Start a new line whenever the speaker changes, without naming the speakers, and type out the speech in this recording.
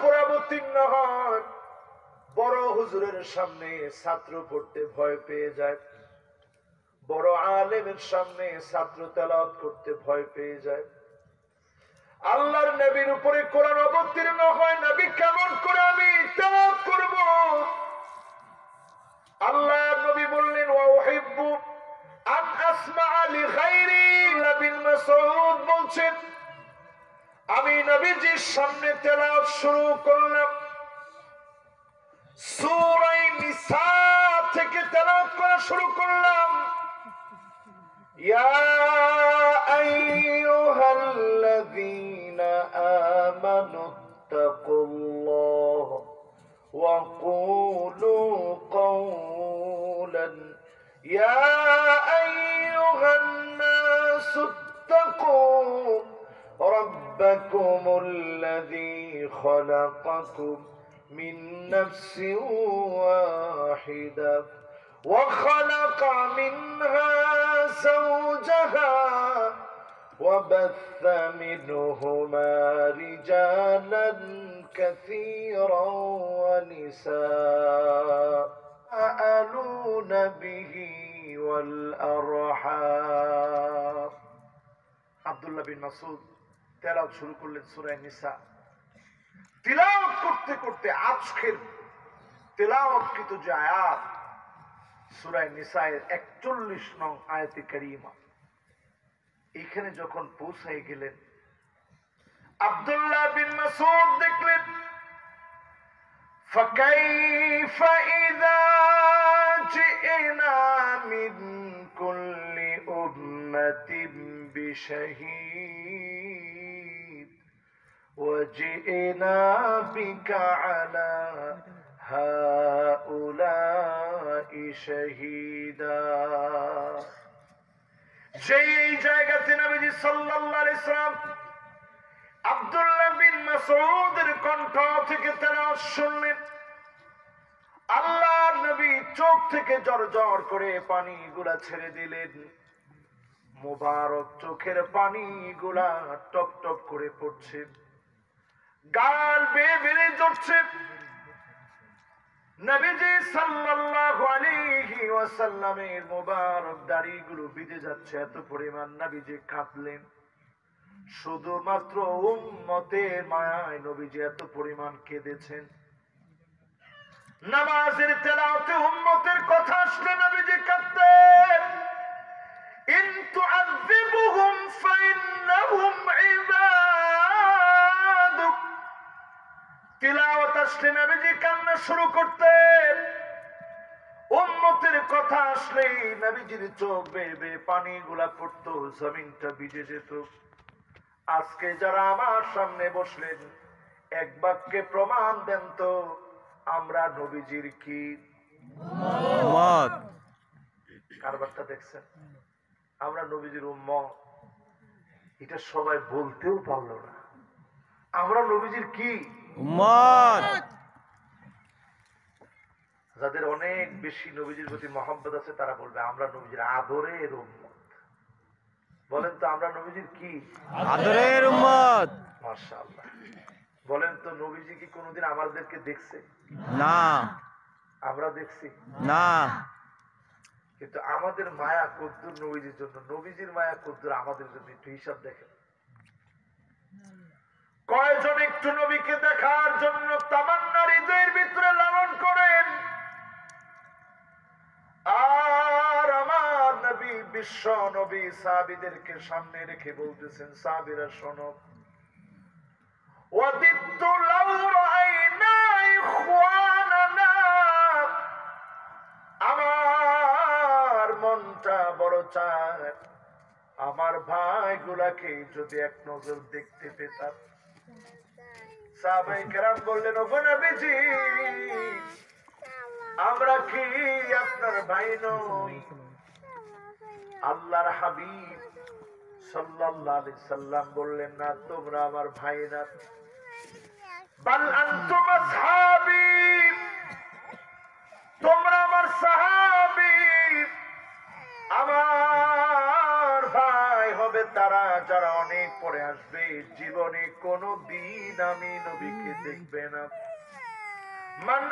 করে অবতীর্ণ হয়, বড় হুজুরের সামনে ছাত্র পড়তে ভয় পেয়ে যায়, বড় আলেমের সামনে ছাত্র তেলাওয়াত করতে ভয় পেয়ে যায়। আল্লাহর নবীর উপরে কোরআন অবতীর্ণ হয়, নবী কেমন করে আমি তেলাওয়াত করব? আল্লাহর নবী বললেন, ওয়া উহিব্বু আন আসমা'a লিগাইরি। নবী মাসউদ বলছেন, আমি নবীজির সামনে তেলাওয়াত শুরু করলাম, সূরা নিসা থেকে তেলাওয়াত করা শুরু করলাম। ইয়া আইয়ুহাল্লাযীনা আমানু তাকুল্লাহ ওয়া কুলু কাওলান, ইয়া আইয়ুহান নাসু তাকু রাব্বাকুমুল্লাযী খালাকাকুম মিন নাফসিন ওয়াহিদাহ وخلق منها زوجها وبث منهما رجالا كثيرا ونساء يتساءلون به والأرحام। আব্দুল্লাহ বিন মাসউদ তেলাওয়াত শুরু করলেন সূরা নিসা। তিলাওয়াত করতে করতে আজকের তেলাওয়াতকৃত যে আয়াত সূরা নিসায়ের ৪১ নং আয়াতে কারিমা, এখানে যখন পৌঁছে গেলেন, আব্দুল্লাহ বিন মাসউদ দেখলেন, فكيف إذا جئنا من كل أمة بشهيد وجئنا بك على هؤلاء شهيدا। যেই জায়গাতে নবীজি সাল্লাল্লাহু আলাইহি সাল্লাম আব্দুল্লাহ বিন মাসউদের কণ্ঠ থেকে তেলাওয়াত শুনলেন, আল্লাহর নবী চোখ থেকে ঝরঝর করে পানিগুলা ছেড়ে দিলেন। মুবারক চোখের পানিগুলা টপ টপ করে পড়ছে, গাল বেয়ে বেয়ে ঝরছে। নবীজি সাল্লাল্লাহু আলাইহি ওয়াসাল্লামের মুবারক দাড়িগুলো ভিজে যাচ্ছে, এত পরিমাণ নবীজি কাঁদলেন। শুধুমাত্র উম্মতের মায়ায় নবীজি এত পরিমাণ কেঁদেছেন। নামাজের তেলাওয়াতে উম্মতের কথা আসলে নবীজি কাঁদতেন। ইন তুআযিবুহুম ফাইন্নাহুম ইবাদুক। তিলাওয়াত আসলে নবীজি কান্না শুরু করতেন। উম্মতের কথা আসলেই নবীজির চোখ বেয়ে বেয়ে পানিগুলা পড়তো, জমিনটা ভিজে যেত। আজকে যারা আমার সামনে বসলেন, এক বাক্যে প্রমাণ দেন তো আমরা নবীজির কি উম্মত? কারবারটা দেখছেন? আমরা নবীজির উম্মত, এটা সবাই বলতেও পারলো না। আমরা নবীজির কি উম্মত? যাদের অনেক বেশি নবীজির প্রতি মহব্বত আছে তারা বলবে আমরা নবীজির আদরের উম্মত। বলেন তো আমরা নবীজির কি আদরের উম্মত? মাশাআল্লাহ। বলেন তো নবীজি কি কোনোদিন আমাদেরকে দেখছে? না। আমরা দেখছি? না। কিন্তু আমাদের মায়া কদ্দুর নবীজির জন্য, নবীজির মায়া কদ্দুর আমাদের জন্য, একটু হিসাব দেখেন। কয়জন একটু নবীকে দেখার জন্য তামান্না হৃদয়ের ভিতরে লালন করেন? আর আমার নবী, বিশ্ব নবী সাহাবীদেরকে সামনে রেখে বলতেছেন, সাহাবীরা শোনো, ওয়াদিতু লাউ রাআইনা ইখওয়ানানা। আমার মনটা বড় চায় আমার ভাইগুলাকে যদি এক নজর দেখতে পেতাম। সাহাবায়ে কেরাম বললেন, ওগো নবীজি, আমরা কি আপনার ভাই নই? আল্লাহর হাবিব সাল্লাল্লাহু আলাইহি সাল্লাম বললেন, না, তোমরা আমার ভাই না, বাল আনতুম আসহাবী, তোমরা আমার সাহাবী। আমার ভাই হবে তারা যারা অনেক পরে আসবে, জীবনে কোনো দিন আমি নবীকে দেখবে না। মান